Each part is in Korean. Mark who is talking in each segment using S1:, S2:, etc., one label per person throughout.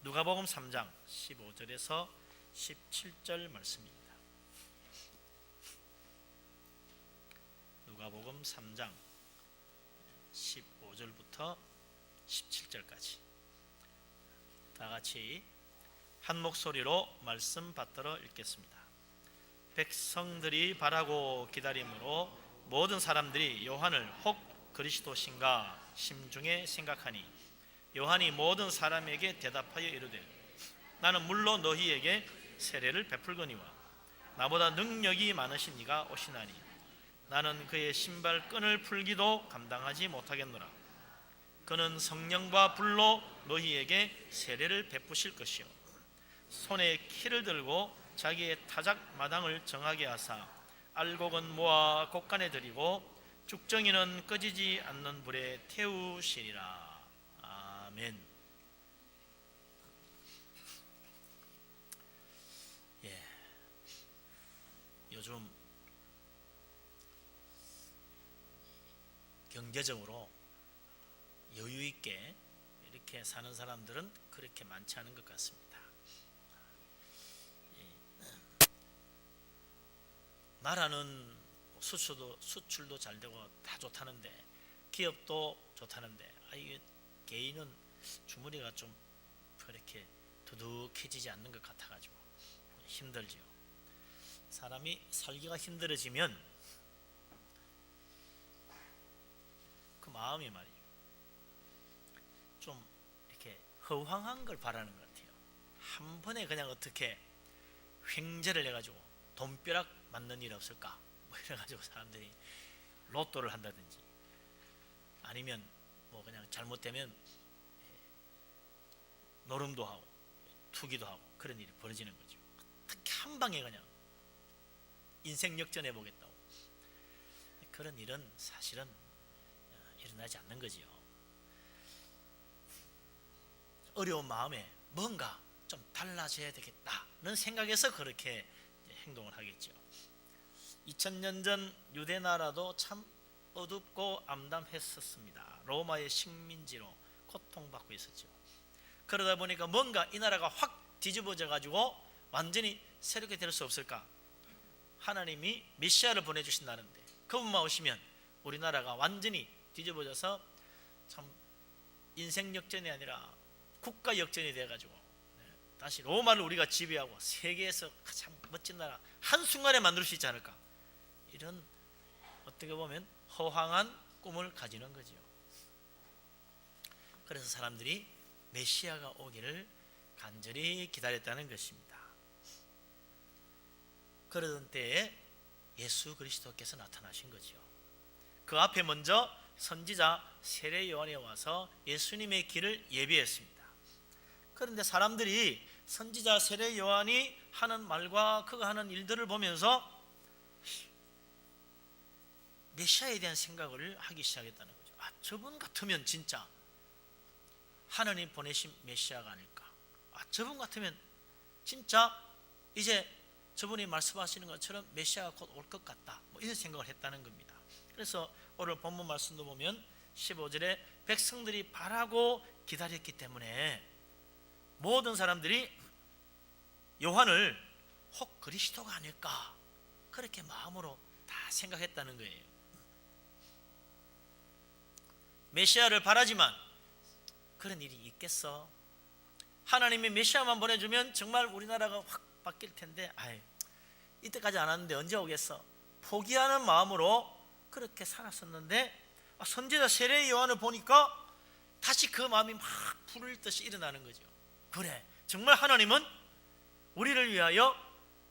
S1: 누가복음 3장 15절에서 17절 말씀입니다. 누가복음 3장 15절부터 17절까지 다 같이 한 목소리로 말씀 받들어 읽겠습니다. 백성들이 바라고 기다림으로 모든 사람들이 요한을 혹 그리스도신가 심중에 생각하니 요한이 모든 사람에게 대답하여 이르되 나는 물로 너희에게 세례를 베풀거니와 나보다 능력이 많으신 이가 오시나니 나는 그의 신발끈을 풀기도 감당하지 못하겠노라. 그는 성령과 불로 너희에게 세례를 베푸실 것이요 손에 키를 들고 자기의 타작 마당을 정하게 하사 알곡은 모아 곡간에 들이고 죽정이는 꺼지지 않는 불에 태우시리라. 아멘. 요즘 경제적으로 여유 있게 이렇게 사는 사람들은 그렇게 많지 않은 것 같습니다. 나라는 수출도 잘 되고 다 좋다는데, 기업도 좋다는데, 이게 개인은 주머니가 좀 그렇게 두둑해지지 않는 것 같아가지고 힘들지요. 사람이 살기가 힘들어지면 그 마음이 말이죠, 좀 이렇게 허황한 걸 바라는 것 같아요. 한 번에 그냥 어떻게 횡재를 해가지고 돈벼락 맞는 일 없을까? 뭐 이래가지고 사람들이 로또를 한다든지, 아니면 뭐 그냥 잘못되면 노름도 하고 투기도 하고 그런 일이 벌어지는 거죠. 어떻게 한 방에 그냥 인생 역전해 보겠다고. 그런 일은 사실은 일어나지 않는 거지요. 어려운 마음에 뭔가 좀 달라져야 되겠다는 생각에서 그렇게 행동을 하겠죠. 2000년 전 유대 나라도 참 어둡고 암담했었습니다. 로마의 식민지로 고통받고 있었죠. 그러다 보니까 뭔가 이 나라가 확 뒤집어져 가지고 완전히 새롭게 될 수 없을까? 하나님이 메시아를 보내주신다는데 그분만 오시면 우리나라가 완전히 뒤집어져서 참 인생 역전이 아니라 국가 역전이 돼가지고 다시 로마를 우리가 지배하고 세계에서 가장 멋진 나라 한순간에 만들 수 있지 않을까? 이런 어떻게 보면 허황한 꿈을 가지는 거죠. 그래서 사람들이 메시아가 오기를 간절히 기다렸다는 것입니다. 그러던 때에 예수 그리스도께서 나타나신 거죠. 그 앞에 먼저 선지자 세례 요한이 와서 예수님의 길을 예비했습니다. 그런데 사람들이 선지자 세례 요한이 하는 말과 그가 하는 일들을 보면서 메시아에 대한 생각을 하기 시작했다는 거죠. 저분 같으면 진짜 하나님 보내신 메시아가 아닐까? 저분 같으면 진짜 이제 저분이 말씀하시는 것처럼 메시아가 곧 올 것 같다, 뭐 이런 생각을 했다는 겁니다. 그래서 오늘 본문 말씀도 보면 15절에 백성들이 바라고 기다렸기 때문에 모든 사람들이 요한을 혹 그리스도가 아닐까 그렇게 마음으로 다 생각했다는 거예요. 메시아를 바라지만 그런 일이 있겠어? 하나님이 메시아만 보내주면 정말 우리나라가 확 바뀔 텐데, 이때까지 안 왔는데 언제 오겠어? 포기하는 마음으로 그렇게 살았었는데 선지자 세례 요한을 보니까 다시 그 마음이 막 불을 듯이 일어나는 거죠. 그래, 정말 하나님은 우리를 위하여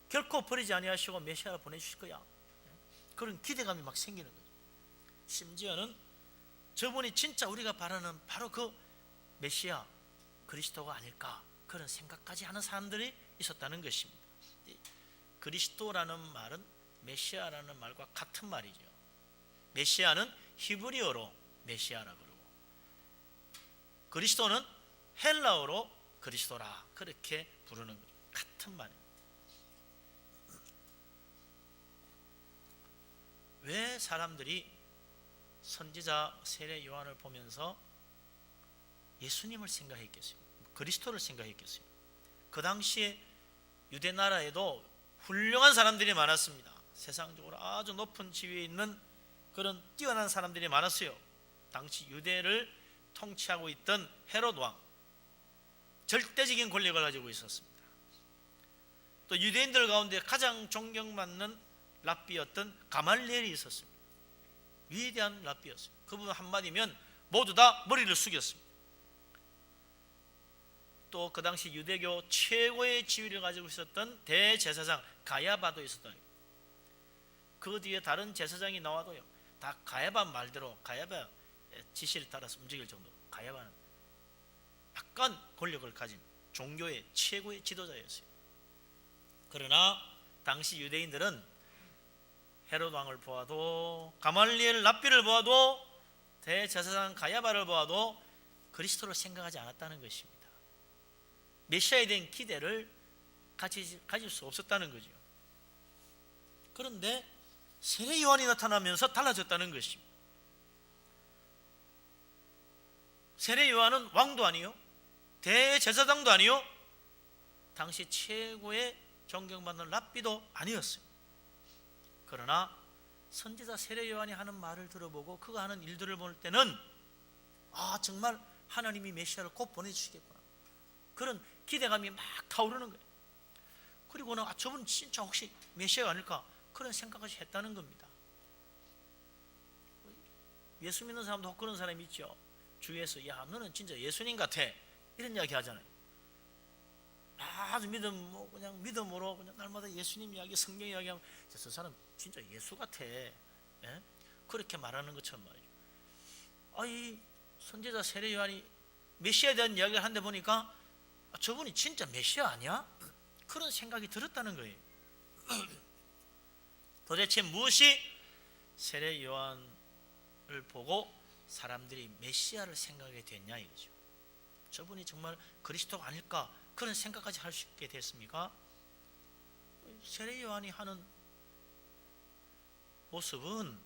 S1: 결코 버리지 아니하시고 메시아를 보내주실 거야. 그런 기대감이 막 생기는 거죠. 심지어는 저분이 진짜 우리가 바라는 바로 그 메시아 그리스도가 아닐까, 그런 생각까지 하는 사람들이 있었다는 것입니다. 그리스도라는 말은 메시아라는 말과 같은 말이죠. 메시아는 히브리어로 메시아라 그러고 그리스도는 헬라어로 그리스도라 그렇게 부르는 거죠. 같은 말입니다. 왜 사람들이 선지자 세례 요한을 보면서 예수님을 생각했겠어요? 그리스도를 생각했겠어요? 그 당시에 유대 나라에도 훌륭한 사람들이 많았습니다. 세상적으로 아주 높은 지위에 있는 그런 뛰어난 사람들이 많았어요. 당시 유대를 통치하고 있던 헤롯 왕, 절대적인 권력을 가지고 있었습니다. 또 유대인들 가운데 가장 존경받는 랍비였던 가말리엘이 있었습니다. 위대한 랍비였어요. 그분 한마디면 모두 다 머리를 숙였습니다. 또 그 당시 유대교 최고의 지위를 가지고 있었던 대제사장 가야바도 있었다. 그 뒤에 다른 제사장이 나와도요, 다 가야바 말대로 가야바 지시를 따라서 움직일 정도로 가야바는 약간 권력을 가진 종교의 최고의 지도자였어요. 그러나 당시 유대인들은 헤롯 왕을 보아도, 가말리엘 랍비를 보아도, 대제사장 가야바를 보아도 그리스도를 생각하지 않았다는 것입니다. 메시아에 대한 기대를 가질 수 없었다는 거죠. 그런데 세례 요한이 나타나면서 달라졌다는 것입니다. 세례 요한은 왕도 아니요, 대제사장도 아니요, 당시 최고의 존경받는 랍비도 아니었어요. 그러나 선지자 세례 요한이 하는 말을 들어보고 그가 하는 일들을 볼 때는 정말 하나님이 메시아를 곧 보내주시겠구나, 그런 기대감이 막 타오르는 거예요. 그리고는 저분 진짜 혹시 메시아가 아닐까, 그런 생각을 했다는 겁니다. 예수 믿는 사람도 그런 사람이 있죠. 주위에서 야 너는 진짜 예수님 같아, 이런 이야기 하잖아요. 아주 그냥 믿음으로 그냥 날마다 예수님 이야기, 성경 이야기하면 저 사람 진짜 예수 같아, 예? 그렇게 말하는 것처럼 말이죠. 이 선지자 세례 요한이 메시아에 대한 이야기를 하는데 보니까 저분이 진짜 메시아 아니야? 그런 생각이 들었다는 거예요. 도대체 무엇이 세례 요한을 보고 사람들이 메시아를 생각하게 됐냐 이거죠. 저분이 정말 그리스도가 아닐까, 그런 생각까지 할 수 있게 됐습니까? 세례 요한이 하는 모습은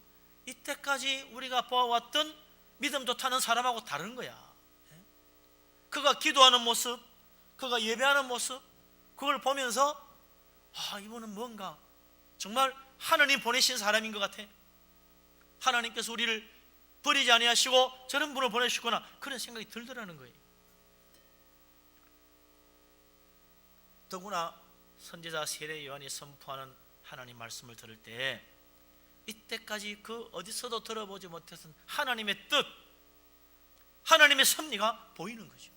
S1: 이때까지 우리가 보아왔던 믿음 좋다는 사람하고 다른 거야. 그가 기도하는 모습, 그가 예배하는 모습, 그걸 보면서 이분은 뭔가 정말 하나님 보내신 사람인 것 같아. 하나님께서 우리를 버리지 아니하시고 저런 분을 보내시구나, 그런 생각이 들더라는 거예요. 더구나 선지자 세례 요한이 선포하는 하나님 말씀을 들을 때 이때까지 그 어디서도 들어보지 못했던 하나님의 뜻, 하나님의 섭리가 보이는 거죠.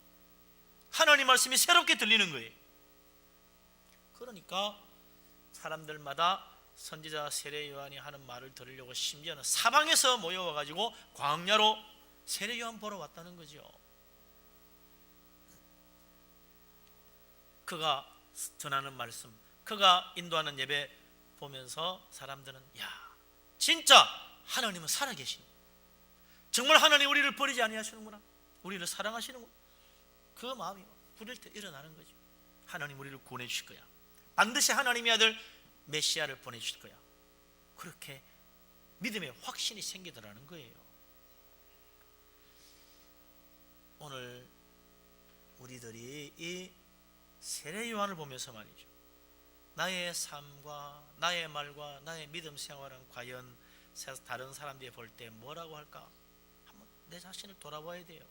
S1: 하나님 말씀이 새롭게 들리는 거예요. 그러니까 사람들마다 선지자 세례 요한이 하는 말을 들으려고 심지어는 사방에서 모여와 가지고 광야로 세례 요한 보러 왔다는 거죠. 그가 전하는 말씀, 그가 인도하는 예배 보면서 사람들은 진짜 하나님은 살아계시는, 정말 하나님 우리를 버리지 아니하시는구나, 우리를 사랑하시는구나, 그 마음이 부릴 때 일어나는 거죠. 하나님 우리를 구원해 주실 거야, 반드시 하나님의 아들 메시아를 보내주실 거야, 그렇게 믿음의 확신이 생기더라는 거예요. 오늘 우리들이 이 세례 요한을 보면서 말이죠, 나의 삶과 나의 말과 나의 믿음 생활은 과연 다른 사람들이 볼 때 뭐라고 할까, 한번 내 자신을 돌아봐야 돼요.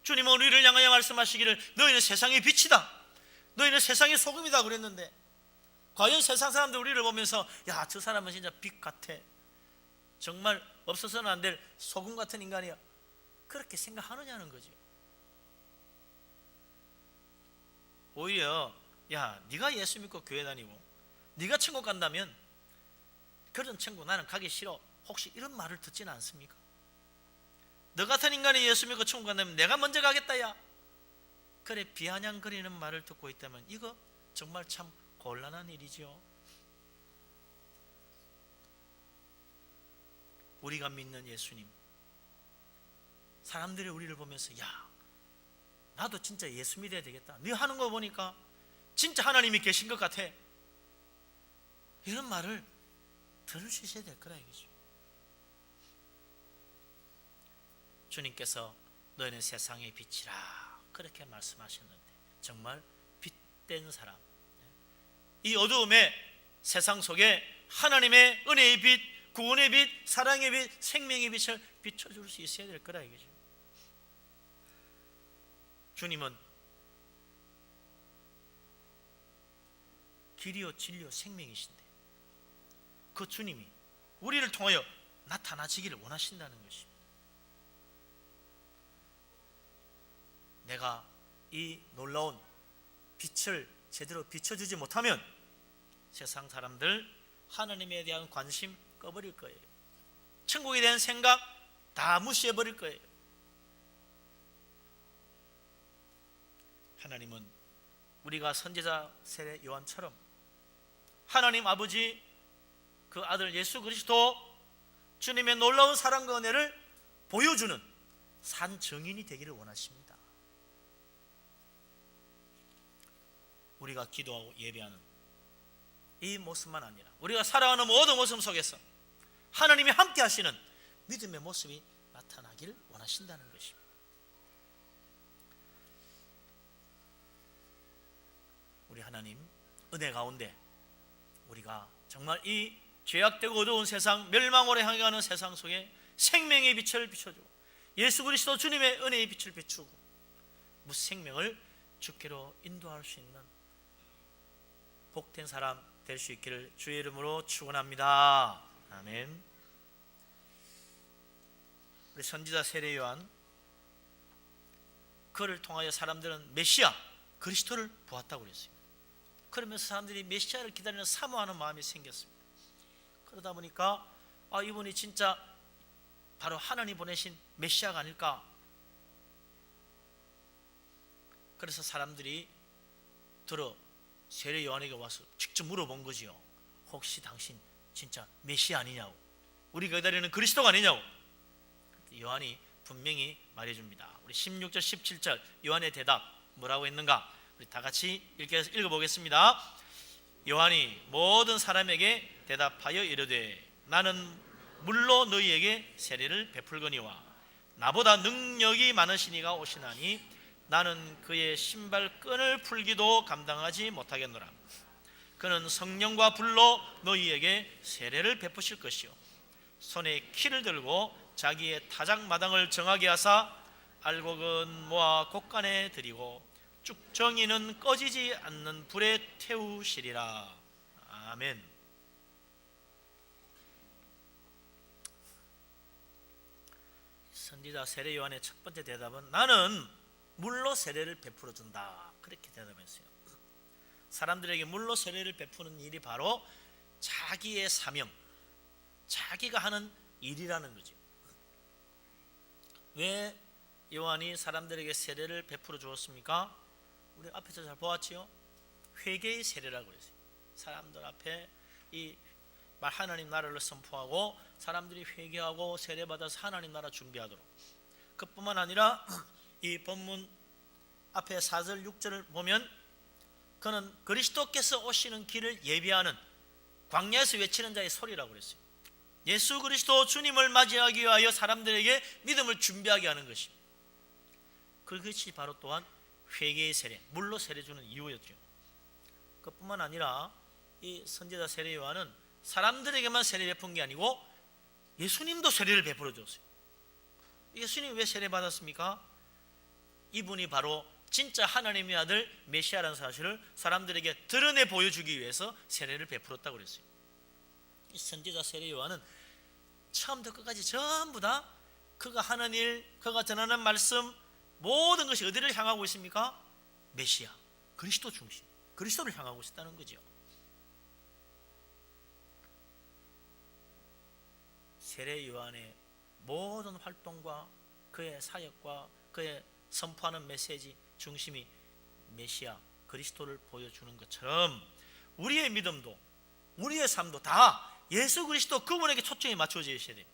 S1: 주님은 우리를 향하여 말씀하시기를 너희는 세상의 빛이다, 너희는 세상의 소금이다 그랬는데, 과연 세상 사람들 우리를 보면서 저 사람은 진짜 빛 같아, 정말 없어서는 안 될 소금 같은 인간이야, 그렇게 생각하느냐는 거죠. 오히려 네가 예수 믿고 교회 다니고 네가 천국 간다면 그런 천국 나는 가기 싫어, 혹시 이런 말을 듣지는 않습니까? 너 같은 인간이 예수 믿고 천국 간다면 내가 먼저 가겠다, 그래 비아냥거리는 말을 듣고 있다면 이거 정말 참 곤란한 일이죠. 우리가 믿는 예수님, 사람들이 우리를 보면서 나도 진짜 예수 믿어야 되겠다, 네 하는 거 보니까 진짜 하나님이 계신 것 같아, 이런 말을 들을 수 있어야 될 거라 이거죠. 주님께서 너희는 세상의 빛이라 그렇게 말씀하셨는데 정말 빛된 사람, 이 어두움의 세상 속에 하나님의 은혜의 빛, 구원의 빛, 사랑의 빛, 생명의 빛을 비춰줄 수 있어야 될 거라 이거죠. 주님은 길이요 진리요 생명이신데 그 주님이 우리를 통하여 나타나시기를 원하신다는 것입니다. 내가 이 놀라운 빛을 제대로 비춰주지 못하면 세상 사람들 하나님에 대한 관심 꺼버릴 거예요. 천국에 대한 생각 다 무시해버릴 거예요. 하나님은 우리가 선지자 세례 요한처럼 하나님 아버지 그 아들 예수 그리스도 주님의 놀라운 사랑과 은혜를 보여주는 산 증인이 되기를 원하십니다. 우리가 기도하고 예배하는 이 모습만 아니라 우리가 살아가는 모든 모습 속에서 하나님이 함께 하시는 믿음의 모습이 나타나기를 원하신다는 것입니다. 우리 하나님 은혜 가운데 우리가 정말 이 죄악되고 어두운 세상, 멸망으로 향해 가는 세상 속에 생명의 빛을 비춰주고 예수 그리스도 주님의 은혜의 빛을 비추고 무생명을 주께로 인도할 수 있는 복된 사람 될 수 있기를 주의 이름으로 축원합니다. 아멘. 우리 선지자 세례 요한, 그를 통하여 사람들은 메시아 그리스도를 보았다고 그랬어요. 그러면서 사람들이 메시아를 기다리는 사모하는 마음이 생겼습니다. 그러다 보니까 이분이 진짜 바로 하나님 보내신 메시아가 아닐까. 그래서 사람들이 세례 요한에게 와서 직접 물어본 거지요. 혹시 당신 진짜 메시아 아니냐고, 우리가 기다리는 그리스도가 아니냐고. 요한이 분명히 말해줍니다. 우리 16절 17절 요한의 대답 뭐라고 했는가, 우리 다 같이 읽어보겠습니다. 요한이 모든 사람에게 대답하여 이르되 나는 물로 너희에게 세례를 베풀거니와 나보다 능력이 많으신 이가 오시나니 나는 그의 신발끈을 풀기도 감당하지 못하겠노라. 그는 성령과 불로 너희에게 세례를 베푸실 것이요 손에 키를 들고 자기의 타작마당을 정하게 하사 알곡은 모아 곡간에 들이고 쭉정이는 꺼지지 않는 불에 태우시리라. 아멘. 선지자 세례 요한의 첫 번째 대답은 나는 물로 세례를 베풀어 준다, 그렇게 대답했어요. 사람들에게 물로 세례를 베푸는 일이 바로 자기의 사명, 자기가 하는 일이라는 거죠. 왜 요한이 사람들에게 세례를 베풀어 주었습니까? 우리 앞에서 잘 보았지요? 회개의 세례라고 그랬어요. 사람들 앞에 이 하나님 나라를 선포하고 사람들이 회개하고 세례받아서 하나님 나라 준비하도록. 그뿐만 아니라 이 본문 앞에 4절 6절을 보면 그는 그리스도께서 오시는 길을 예비하는 광야에서 외치는 자의 소리라고 그랬어요. 예수 그리스도 주님을 맞이하기 위하여 사람들에게 믿음을 준비하게 하는 것입니다. 그것이 바로 또한 회개의 세례, 물로 세례 주는 이유였죠. 그뿐만 아니라 이 선지자 세례 요한은 사람들에게만 세례 베푼 게 아니고 예수님도 세례를 베풀어 줬어요. 예수님 왜 세례 받았습니까? 이분이 바로 진짜 하나님의 아들 메시아라는 사실을 사람들에게 드러내 보여주기 위해서 세례를 베풀었다고 그랬어요. 이 선지자 세례 요한은 처음부터 끝까지 전부 다 그가 하는 일, 그가 전하는 말씀, 모든 것이 어디를 향하고 있습니까? 메시아, 그리스도 중심, 그리스도를 향하고 있다는 거죠. 세례 요한의 모든 활동과 그의 사역과 그의 선포하는 메시지 중심이 메시아, 그리스도를 보여주는 것처럼 우리의 믿음도 우리의 삶도 다 예수 그리스도 그분에게 초점이 맞춰져 있어야 돼요.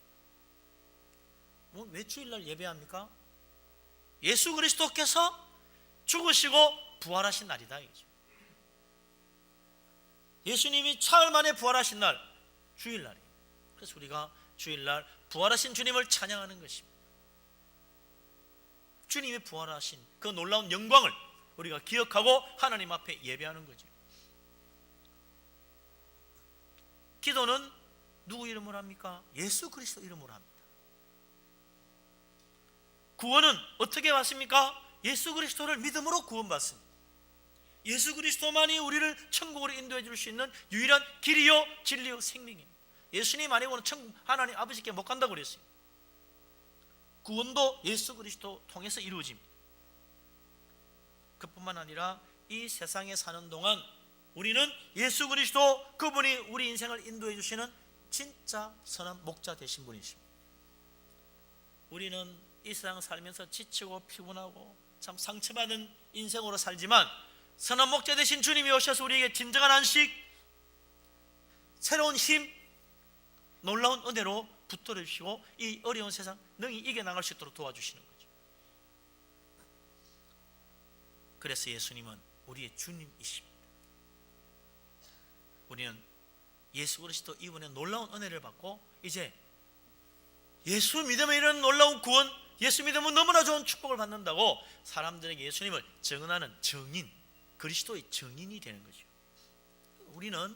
S1: 왜 주일날 예배합니까? 예수 그리스도께서 죽으시고 부활하신 날이다 이거죠. 예수님이 사흘 만에 부활하신 날, 주일날이에요. 그래서 우리가 주일날 부활하신 주님을 찬양하는 것입니다. 주님이 부활하신 그 놀라운 영광을 우리가 기억하고 하나님 앞에 예배하는 거죠. 기도는 누구 이름으로 합니까? 예수 그리스도 이름으로 합니다. 구원은 어떻게 받습니까? 예수 그리스도를 믿음으로 구원받습니다. 예수 그리스도만이 우리를 천국으로 인도해 줄 수 있는 유일한 길이요 진리요 생명입니다. 예수님 아니고는 천국 하나님 아버지께 못 간다고 그랬어요. 구원도 예수 그리스도 통해서 이루어집니다. 그뿐만 아니라 이 세상에 사는 동안 우리는 예수 그리스도 그분이 우리 인생을 인도해 주시는 진짜 선한 목자 되신 분이십니다. 우리는 이 세상 살면서 지치고 피곤하고 참 상처받은 인생으로 살지만 선한 목자 되신 주님이 오셔서 우리에게 진정한 안식, 새로운 힘, 놀라운 은혜로 붙들어 주시고 이 어려운 세상 능히 이겨나갈 수 있도록 도와주시는 거죠. 그래서 예수님은 우리의 주님이십니다. 우리는 예수 그리스도 이분의 놀라운 은혜를 받고 이제 예수 믿으면 이런 놀라운 구원, 예수 믿으면 너무나 좋은 축복을 받는다고 사람들에게 예수님을 증언하는 증인, 그리스도의 증인이 되는 거죠. 우리는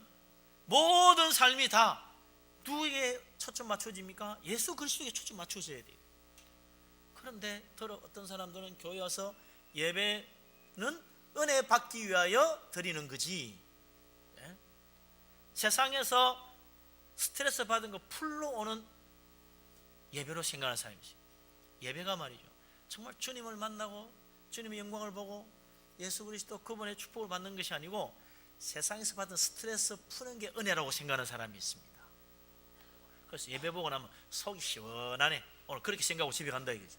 S1: 모든 삶이 다 누구에게 초점 맞춰집니까? 예수 그리스도에게 초점 맞춰져야 돼요. 그런데 어떤 사람들은 교회 와서 예배는 은혜 받기 위하여 드리는 거지, 세상에서 스트레스 받은 거 풀러 오는 예배로 생각하는 사람이지. 예배가 말이죠, 정말 주님을 만나고 주님의 영광을 보고 예수 그리스도 그분의 축복을 받는 것이 아니고 세상에서 받은 스트레스 푸는 게 은혜라고 생각하는 사람이 있습니다. 그래서 예배 보고 나면 속이 시원하네, 오늘 그렇게 생각하고 집에 간다 이거죠.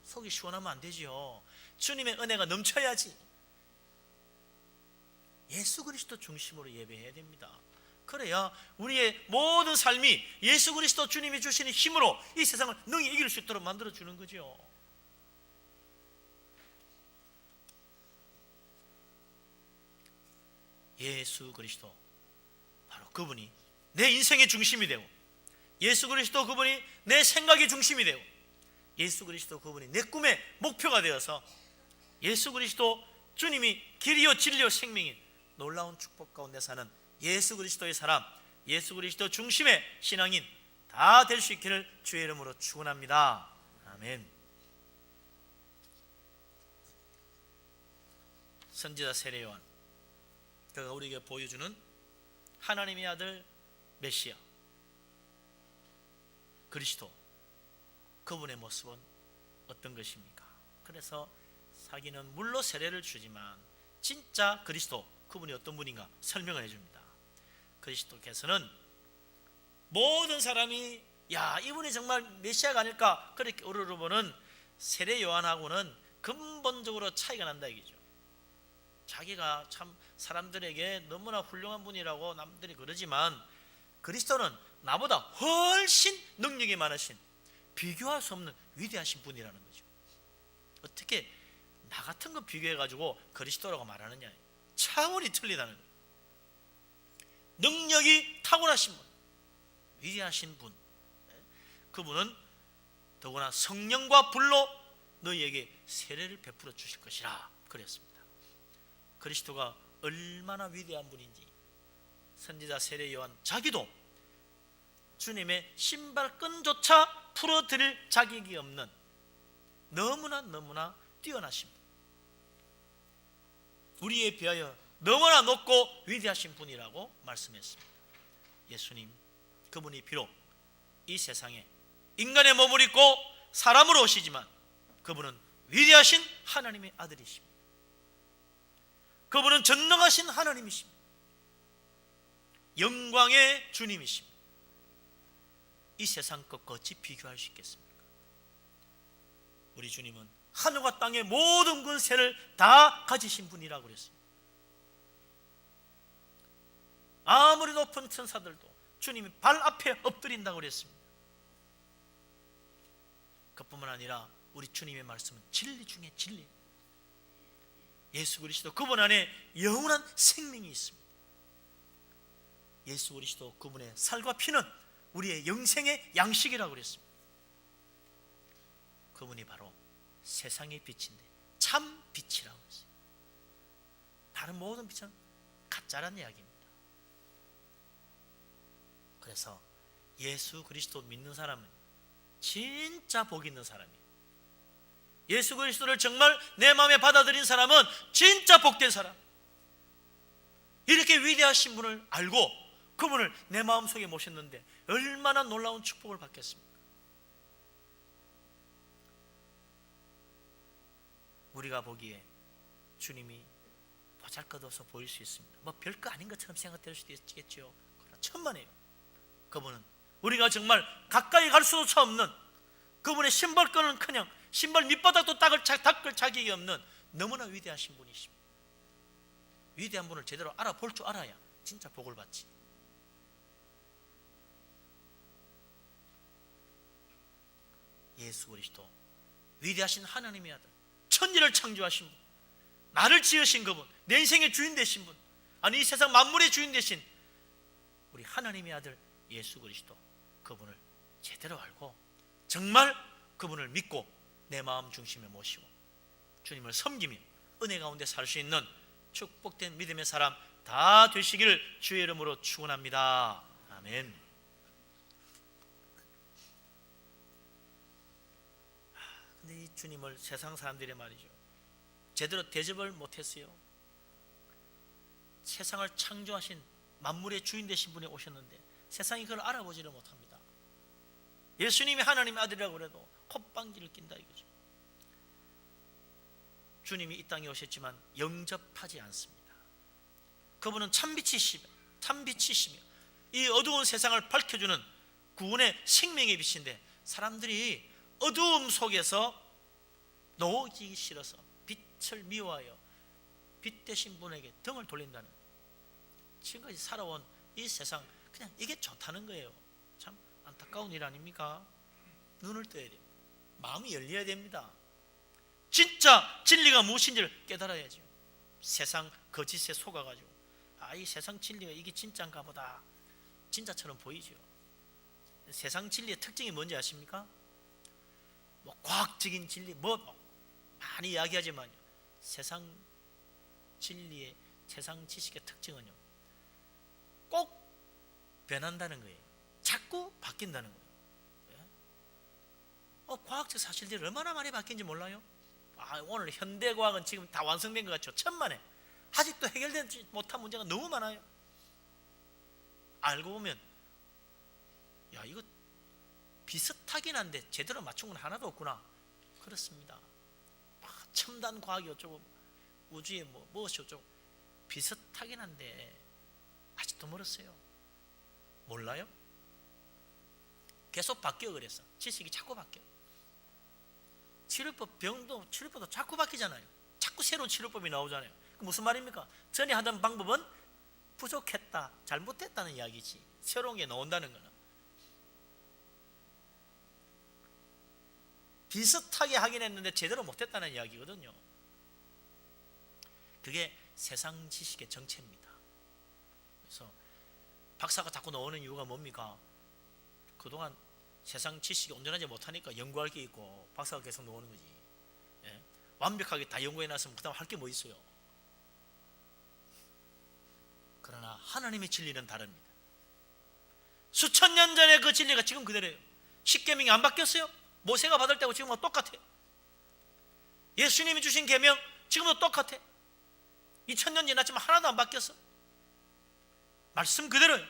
S1: 속이 시원하면 안 되지요. 주님의 은혜가 넘쳐야지. 예수 그리스도 중심으로 예배해야 됩니다. 그래야 우리의 모든 삶이 예수 그리스도 주님이 주시는 힘으로 이 세상을 능히 이길 수 있도록 만들어주는 거죠. 예수 그리스도 바로 그분이 내 인생의 중심이 되고, 예수 그리스도 그분이 내 생각의 중심이 되고, 예수 그리스도 그분이 내 꿈의 목표가 되어서 예수 그리스도 주님이 길이요 진리요 생명인 놀라운 축복 가운데 사는 예수 그리스도의 사람, 예수 그리스도 중심의 신앙인 다 될 수 있기를 주의 이름으로 축원합니다. 아멘. 선지자 세례 요한, 그가 우리에게 보여주는 하나님의 아들 메시아 그리스도, 그분의 모습은 어떤 것입니까? 그래서 사기는 물로 세례를 주지만 진짜 그리스도 그분이 어떤 분인가 설명을 해줍니다. 그리스도께서는 모든 사람이 야 이분이 정말 메시아가 아닐까 그렇게 우러러보는 세례 요한하고는 근본적으로 차이가 난다 이거죠. 자기가 참 사람들에게 너무나 훌륭한 분이라고 남들이 그러지만 그리스도는 나보다 훨씬 능력이 많으신, 비교할 수 없는 위대하신 분이라는 거죠. 어떻게 나 같은 거 비교해가지고 그리스도라고 말하느냐, 차원이 틀리다는 거예요. 능력이 탁월하신 분, 위대하신 분, 그분은 더구나 성령과 불로 너희에게 세례를 베풀어 주실 것이라 그랬습니다. 그리스도가 얼마나 위대한 분인지 선지자 세례 요한 자기도 주님의 신발끈조차 풀어드릴 자격이 없는 너무나 뛰어나신 분, 우리에 비하여 너무나 높고 위대하신 분이라고 말씀했습니다. 예수님 그분이 비록 이 세상에 인간의 몸을 입고 사람으로 오시지만 그분은 위대하신 하나님의 아들이십니다. 그분은 전능하신 하나님이십니다. 영광의 주님이십니다. 이 세상 것과 어찌 비교할 수 있겠습니까? 우리 주님은 하늘과 땅의 모든 권세를 다 가지신 분이라고 그랬습니다. 아무리 높은 천사들도 주님이 발 앞에 엎드린다고 그랬습니다. 그뿐만 아니라 우리 주님의 말씀은 진리 중에 진리, 예수 그리스도 그분 안에 영원한 생명이 있습니다. 예수 그리스도 그분의 살과 피는 우리의 영생의 양식이라고 그랬습니다. 그분이 바로 세상의 빛인데 참 빛이라고 했어요. 다른 모든 빛은 가짜란 이야기입니다. 그래서 예수 그리스도 믿는 사람은 진짜 복 있는 사람이에요. 예수 그리스도를 정말 내 마음에 받아들인 사람은 진짜 복된 사람. 이렇게 위대하신 분을 알고 그분을 내 마음속에 모셨는데 얼마나 놀라운 축복을 받겠습니까? 우리가 보기에 주님이 보잘것없어 보일 수 있습니다. 뭐 별거 아닌 것처럼 생각될 수도 있겠죠. 그러나 천만에요. 그분은 우리가 정말 가까이 갈 수조차 없는, 그분의 신발끈은커녕 신발 밑바닥도 닦을 자격이 없는 너무나 위대하신 분이십니다. 위대한 분을 제대로 알아볼 줄 알아야 진짜 복을 받지. 예수 그리스도 위대하신 하나님의 아들, 천지를 창조하신 분, 나를 지으신 그분, 내 인생의 주인 되신 분, 아니 이 세상 만물의 주인 되신 우리 하나님의 아들 예수 그리스도, 그분을 제대로 알고 정말 그분을 믿고 내 마음 중심에 모시고 주님을 섬기며 은혜 가운데 살 수 있는 축복된 믿음의 사람 다 되시기를 주의 이름으로 축원합니다. 아멘. 근데 이 주님을 세상 사람들이 말이죠, 제대로 대접을 못했어요. 세상을 창조하신 만물의 주인 되신 분이 오셨는데 세상이 그걸 알아보지를 못합니다. 예수님이 하나님의 아들이라고 그래도 콧방귀를 낀다 이거죠. 주님이 이 땅에 오셨지만 영접하지 않습니다. 그분은 참빛이시며 이 어두운 세상을 밝혀주는 구원의 생명의 빛인데 사람들이 어두움 속에서 놓이기 싫어서 빛을 미워하여 빛 되신 분에게 등을 돌린다는, 지금까지 살아온 이 세상 그냥 이게 좋다는 거예요. 참 안타까운 일 아닙니까? 눈을 떠야 돼요. 마음이 열려야 됩니다. 진짜 진리가 무엇인지를 깨달아야죠. 세상 거짓에 속아가지고 이 세상 진리가 이게 진짜인가 보다, 진짜처럼 보이죠. 세상 진리의 특징이 뭔지 아십니까? 뭐 과학적인 진리 많이 이야기하지만 세상 진리의, 세상 지식의 특징은요, 꼭 변한다는 거예요. 자꾸 바뀐다는 거예요. 과학적 사실들이 얼마나 많이 바뀐지 몰라요? 오늘 현대과학은 지금 다 완성된 것 같죠? 천만에. 아직도 해결되지 못한 문제가 너무 많아요. 알고 보면 이거 비슷하긴 한데 제대로 맞춘 건 하나도 없구나. 그렇습니다. 첨단 과학이 어쩌고 우주에 무엇이 어쩌고 비슷하긴 한데 아직도 멀었어요. 몰라요? 계속 바뀌어. 그래서 지식이 자꾸 바뀌어. 치료법, 병도 치료법도 자꾸 바뀌잖아요. 자꾸 새로운 치료법이 나오잖아요. 무슨 말입니까? 전에 하던 방법은 부족했다, 잘못됐다는 이야기지. 새로운 게 나온다는 거는 비슷하게 하긴 했는데 제대로 못했다는 이야기거든요. 그게 세상 지식의 정체입니다. 그래서 박사가 자꾸 나오는 이유가 뭡니까? 그동안 세상 지식이 온전하지 못하니까 연구할 게 있고 박사가 계속 나오는 거지. 완벽하게 다 연구해놨으면 그 다음 할 게 뭐 있어요? 그러나 하나님의 진리는 다릅니다. 수천 년 전의 그 진리가 지금 그대로예요. 십계명이 안 바뀌었어요. 모세가 받을 때하고 지금은 똑같아. 예수님이 주신 계명 지금도 똑같아. 2000년 지났지만 하나도 안 바뀌었어. 말씀 그대로예요.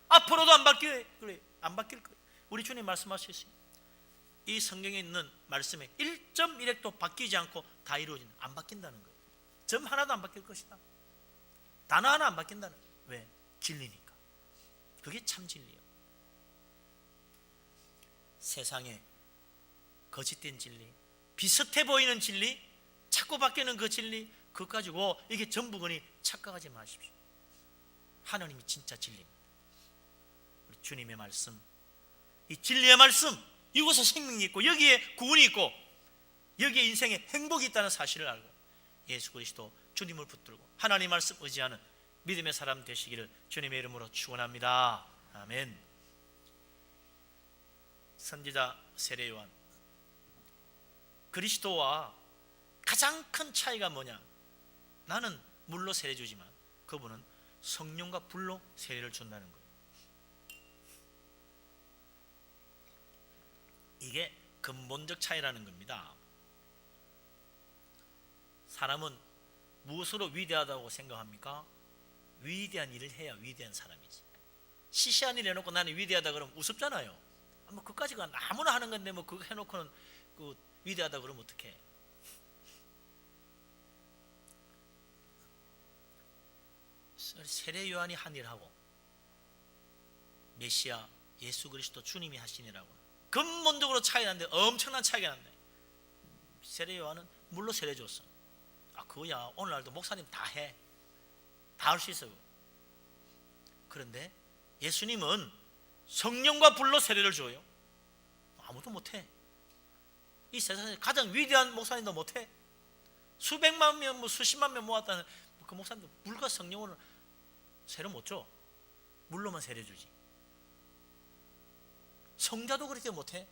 S1: 앞으로도 안 바뀌어요. 그래, 안 바뀔 거예요. 우리 주님 말씀하셨어요. 이 성경에 있는 말씀에 1.1획도 바뀌지 않고 다 이루어진, 안 바뀐다는 거예요. 점 하나도 안 바뀔 것이다. 단어 하나 안 바뀐다는 거예요. 왜? 진리니까. 그게 참 진리예요. 세상에 거짓된 진리, 비슷해 보이는 진리, 자꾸 바뀌는 그 진리, 그거 가지고 이게 전부거니 착각하지 마십시오. 하나님이 진짜 진리입니다. 우리 주님의 말씀, 이 진리의 말씀, 이곳에 생명이 있고 여기에 구원이 있고 여기에 인생에 행복이 있다는 사실을 알고 예수 그리스도 주님을 붙들고 하나님 말씀 의지하는 믿음의 사람 되시기를 주님의 이름으로 축원합니다. 아멘. 선지자 세례요한, 그리스도와 가장 큰 차이가 뭐냐? 나는 물로 세례 주지만 그분은 성령과 불로 세례를 준다는 거예요. 이게 근본적 차이라는 겁니다. 사람은 무엇으로 위대하다고 생각합니까? 위대한 일을 해야 위대한 사람이지. 시시한 일 해놓고 나는 위대하다 그러면 우습잖아요. 뭐 그까지가 아무나 하는 건데 뭐 그거 해놓고는 그 위대하다 그러면 어떡해? 세례 요한이 한 일하고 메시아 예수 그리스도 주님이 하신 일하고 근본적으로 차이 나는데 엄청난 차이가 난다. 세례 요한은 물로 세례 줬어. 그거야 오늘날도 목사님 다 해. 다 할 수 있어요. 그런데 예수님은 성령과 불로 세례를 줘요. 아무도 못해. 이 세상에 가장 위대한 목사님도 못해. 수백만 명, 수십만 명 모았다는 그 목사님도 물과 성령으로 세례 못 줘. 물로만 세례 주지. 성자도 그렇게 못해.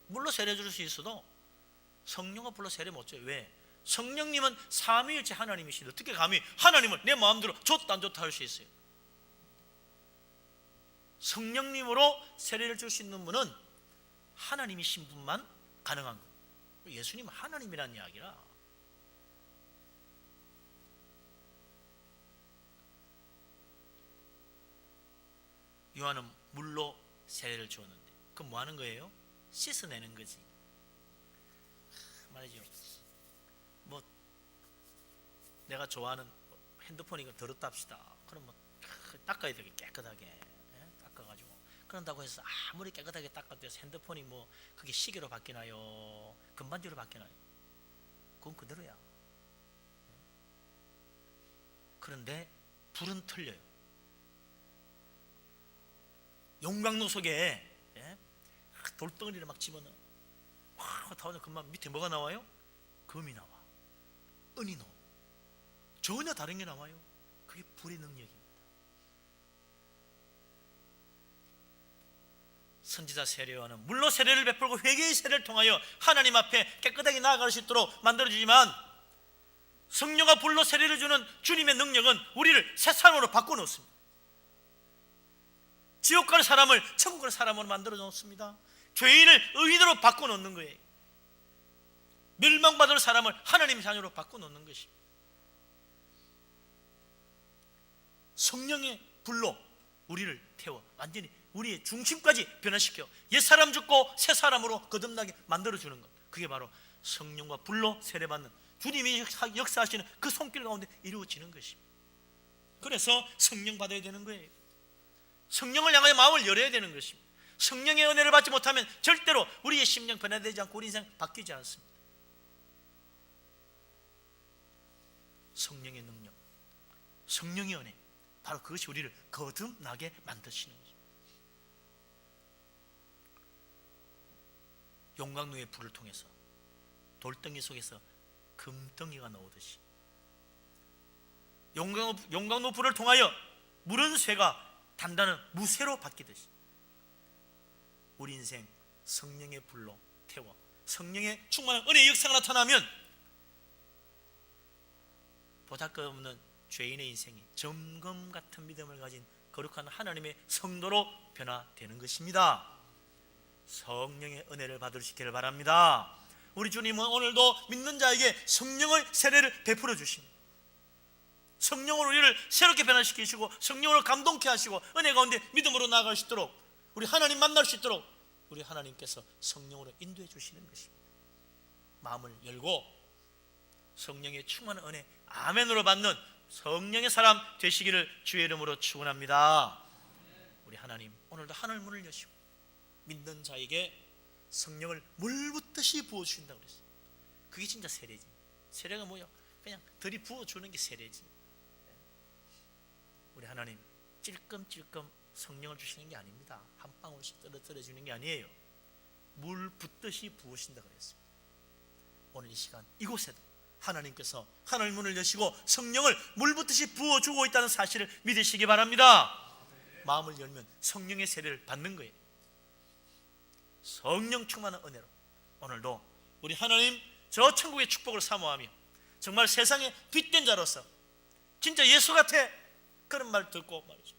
S1: 물로 세례 줄 수 있어도 성령과 불로 세례 못 줘요. 왜? 성령님은 삼위일체 하나님이시데 어떻게 감히 하나님을 내 마음대로 좋다 안 좋다 할 수 있어요? 성령님으로 세례를 줄 수 있는 분은 하나님이신 분만 가능한 거예요. 예수님은 하나님이라는 이야기라. 요한은 물로 세례를 주었는데 그럼 뭐 하는 거예요? 씻어내는 거지. 말이죠. 뭐 내가 좋아하는 핸드폰이 더럽다 합시다. 그럼 뭐 닦아야 되게 깨끗하게 닦아가지고 그런다고 해서 아무리 깨끗하게 닦아도 핸드폰이 뭐 그게 시계로 바뀌나요? 금반지로 바뀌나요? 그건 그대로야. 그런데 불은 틀려요. 용광로 속에 돌덩어리를 막 집어넣어. 다오면 금방 밑에 뭐가 나와요? 금이 나와. 은이 나와. 전혀 다른 게 나와요. 그게 불의 능력입니다. 선지자 세례요한은 물로 세례를 베풀고 회개의 세례를 통하여 하나님 앞에 깨끗하게 나아갈 수 있도록 만들어주지만 성령과 불로 세례를 주는 주님의 능력은 우리를 새 사람으로 바꿔놓습니다. 지옥 갈 사람을 천국 갈 사람으로 만들어 놓습니다. 죄인을 의인으로 바꿔놓는 거예요. 멸망받을 사람을 하나님의 자녀로 바꿔놓는 것입니다. 성령의 불로 우리를 태워 완전히 우리의 중심까지 변화시켜 옛사람 죽고 새 사람으로 거듭나게 만들어주는 것, 그게 바로 성령과 불로 세례받는 주님이 역사하시는 그 손길 가운데 이루어지는 것입니다. 그래서 성령 받아야 되는 거예요. 성령을 향하여 마음을 열어야 되는 것입니다. 성령의 은혜를 받지 못하면 절대로 우리의 심령 변화되지 않고 우리 인생 바뀌지 않습니다. 성령의 능력, 성령의 은혜, 바로 그것이 우리를 거듭나게 만드시는 것입니다. 용광로의 불을 통해서 돌덩이 속에서 금덩이가 나오듯이 용광로 불을 통하여 무른 쇠가 단단한 무쇠로 바뀌듯이 우리 인생 성령의 불로 태워 성령의 충만한 은혜의 역사가 나타나면 보잘것없는 죄인의 인생이 점검 같은 믿음을 가진 거룩한 하나님의 성도로 변화되는 것입니다. 성령의 은혜를 받을 수 있기를 바랍니다. 우리 주님은 오늘도 믿는 자에게 성령의 세례를 베풀어 주십니다. 성령으로 우리를 새롭게 변화시키시고 성령으로 감동케 하시고 은혜 가운데 믿음으로 나아갈 수 있도록 우리 하나님 만날 수 있도록 우리 하나님께서 성령으로 인도해 주시는 것입니다. 마음을 열고 성령의 충만한 은혜 아멘으로 받는 성령의 사람 되시기를 주의 이름으로 축원합니다. 우리 하나님 오늘도 하늘 문을 여시고 믿는 자에게 성령을 물 붓듯이 부어주신다고 그랬어요. 그게 진짜 세례지. 세례가 뭐야? 그냥 들이 부어주는 게 세례지. 우리 하나님 찔끔찔끔 성령을 주시는 게 아닙니다. 한 방울씩 떨어뜨려 주는 게 아니에요. 물 붓듯이 부으신다고 그랬습니다. 오늘 이 시간 이곳에도 하나님께서 하늘 문을 여시고 성령을 물 붓듯이 부어주고 있다는 사실을 믿으시기 바랍니다. 마음을 열면 성령의 세례를 받는 거예요. 성령 충만한 은혜로 오늘도 우리 하나님 저 천국의 축복을 사모하며 정말 세상에 빛된 자로서 진짜 예수 같아 그런 말 듣고 말이죠.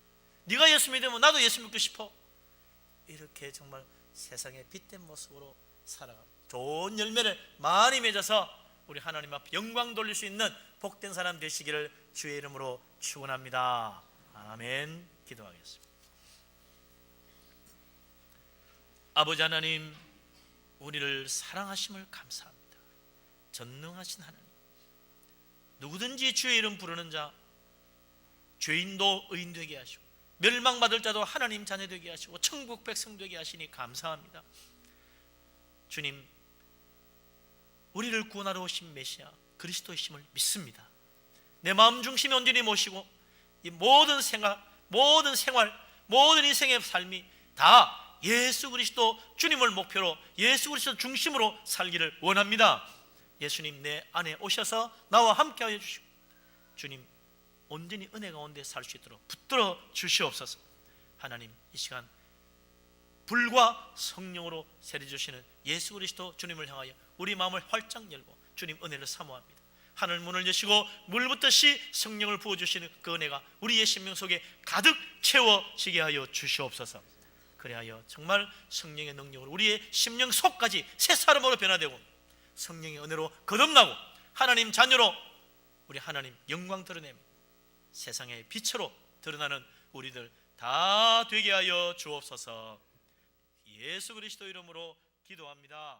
S1: 네가 예수 믿으면 나도 예수 믿고 싶어. 이렇게 정말 세상에 빛된 모습으로 살아가 좋은 열매를 많이 맺어서 우리 하나님 앞에 영광 돌릴 수 있는 복된 사람 되시기를 주의 이름으로 축원합니다. 아멘. 기도하겠습니다. 아버지 하나님, 우리를 사랑하심을 감사합니다. 전능하신 하나님, 누구든지 주의 이름 부르는 자 죄인도 의인 되게 하시고 멸망받을 자도 하나님 자녀 되게 하시고 천국 백성 되게 하시니 감사합니다. 주님, 우리를 구원하러 오신 메시아 그리스도이심을 믿습니다. 내 마음 중심에 온전히 모시고 이 모든 생각, 모든 생활, 모든 인생의 삶이 다 예수 그리스도 주님을 목표로 예수 그리스도 중심으로 살기를 원합니다. 예수님 내 안에 오셔서 나와 함께하여 주시고 주님 온전히 은혜 가운데 살 수 있도록 붙들어 주시옵소서. 하나님, 이 시간 불과 성령으로 세례주시는 예수 그리스도 주님을 향하여 우리 마음을 활짝 열고 주님 은혜를 사모합니다. 하늘 문을 여시고 물붓듯이 성령을 부어주시는 그 은혜가 우리의 심령 속에 가득 채워지게 하여 주시옵소서. 그래하여 정말 성령의 능력으로 우리의 심령 속까지 새 사람으로 변화되고 성령의 은혜로 거듭나고 하나님 자녀로 우리 하나님 영광 드러내며 세상의 빛으로 드러나는 우리들 다 되게 하여 주옵소서. 예수 그리스도 이름으로 기도합니다.